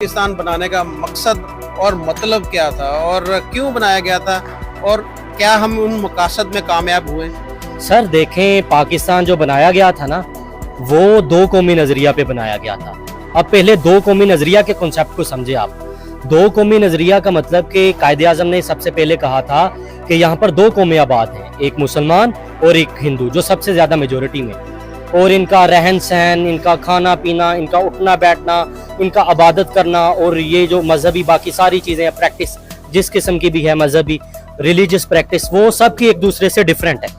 पाकिस्तान बनाने का मकसद और मतलब क्या था और क्यों बनाया गया था और क्या हम उन मकासद में कामयाब हुए? सर देखें, पाकिस्तान जो बनाया गया था ना, वो दो कौमी नज़रिया पे बनाया गया था। अब पहले दो कौमी नज़रिया के कॉन्सेप्ट को समझे आप। दो कौमी नज़रिया का मतलब कि कायदे आज़म ने सबसे पहले कहा था कि यहाँ पर दो कौमें आबाद हैं, एक मुसलमान और एक हिंदू, जो सबसे ज़्यादा मेजोरिटी में, और इनका रहन सहन, इनका खाना पीना, इनका उठना बैठना, इनका इबादत करना और ये जो मजहबी बाकी सारी चीज़ें हैं, प्रैक्टिस जिस किस्म की भी है, मजहबी रिलीजियस प्रैक्टिस, वो सब की एक दूसरे से डिफरेंट है।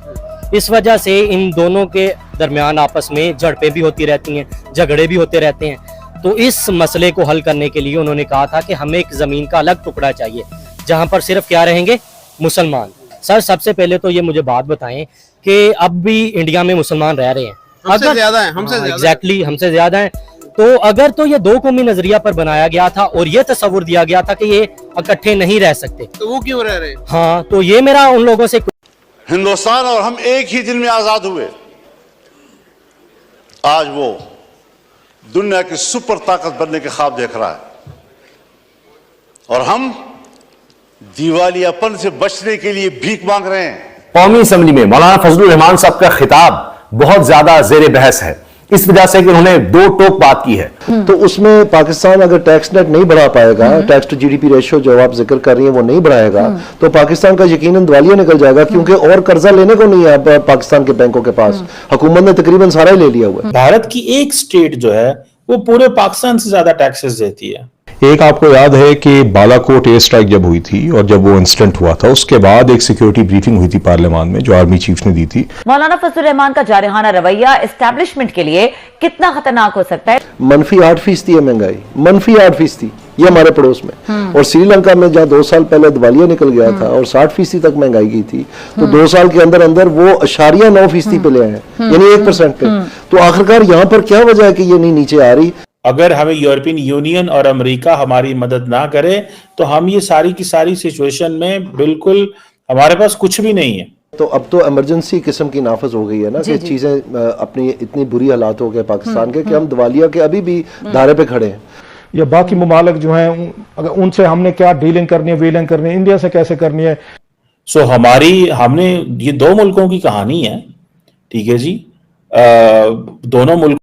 इस वजह से इन दोनों के दरमियान आपस में झड़पें भी होती रहती हैं, झगड़े भी होते रहते हैं। तो इस मसले को हल करने के लिए उन्होंने कहा था कि हमें एक ज़मीन का अलग टुकड़ा चाहिए जहाँ पर सिर्फ क्या रहेंगे, मुसलमान। सर सबसे पहले तो ये मुझे बात बताएं कि अब भी इंडिया में मुसलमान रह रहे हैं, हमसे ज्यादा है, हमसे ज्यादा। एग्जैक्टली हमसे ज्यादा है। तो अगर तो ये दो कौमी नजरिया पर बनाया गया था और ये तस्वुर दिया गया था कि ये इकट्ठे नहीं रह सकते, तो वो क्यों रह रहे? हाँ, तो ये मेरा उन लोगों से, हिंदुस्तान और हम एक ही दिन में आजाद हुए। आज वो दुनिया की सुपर ताकत बनने के ख्वाब देख रहा है और हम दिवालियापन से बचने के लिए भीख मांग रहे हैं। कौमी असम्बली में मौलाना फजलुर रहमान साहब का खिताब बहुत ज्यादा जेर बहस है, इस वजह से कि उन्होंने दो टोक बात की है। तो उसमें पाकिस्तान अगर टैक्स नेट नहीं बढ़ा पाएगा, टैक्स टू जीडीपी रेशियो जो आप जिक्र कर रही हैं वो नहीं बढ़ाएगा, तो पाकिस्तान का यकीनन दिवालिया निकल जाएगा, क्योंकि और कर्जा लेने को नहीं है अब पाकिस्तान के बैंकों के पास। हुकूमत ने तकरीबन सारा ही ले लिया हुआ है। भारत की एक स्टेट जो है वो पूरे पाकिस्तान से ज्यादा टैक्सेस देती है। एक आपको याद है कि बालाकोट एयर स्ट्राइक जब हुई थी और जब वो इंसिडेंट हुआ था, उसके बाद एक सिक्योरिटी ब्रीफिंग हुई थी पार्लियामान में जो आर्मी चीफ ने दी थी। मौलाना फजलुर रहमान का जारहाना रवैया एस्टैब्लिशमेंट के लिए कितना खतरनाक हो सकता है? -8% है महंगाई, -8%। ये हमारे पड़ोस में। और श्रीलंका में जहाँ 2 साल पहले दिवालिया निकल गया था और 60% तक महंगाई की थी, तो 2 साल के अंदर अंदर वो 0.9% पे ले आए, यानी 1% पे। तो आखिरकार यहाँ पर क्या वजह है कि ये नहीं नीचे आ रही? अगर हमें यूरोपियन यूनियन और अमेरिका हमारी मदद ना करे तो हम ये सारी की सारी सिचुएशन में बिल्कुल, हमारे पास कुछ भी नहीं है। तो अब तो इमरजेंसी किस्म की नाफज हो गई है ना कि चीजें अपनी इतनी बुरी हालात हो गए पाकिस्तान के कि हम दिवालिया के अभी भी दायरे पे खड़े हैं। या बाकी ममालिक जो हैं, अगर उनसे हमने क्या डीलिंग करनी है, वीलिंग करनी है, इंडिया से कैसे करनी है। सो हमने ये दो मुल्कों की कहानी है, ठीक है जी। दोनों मुल्क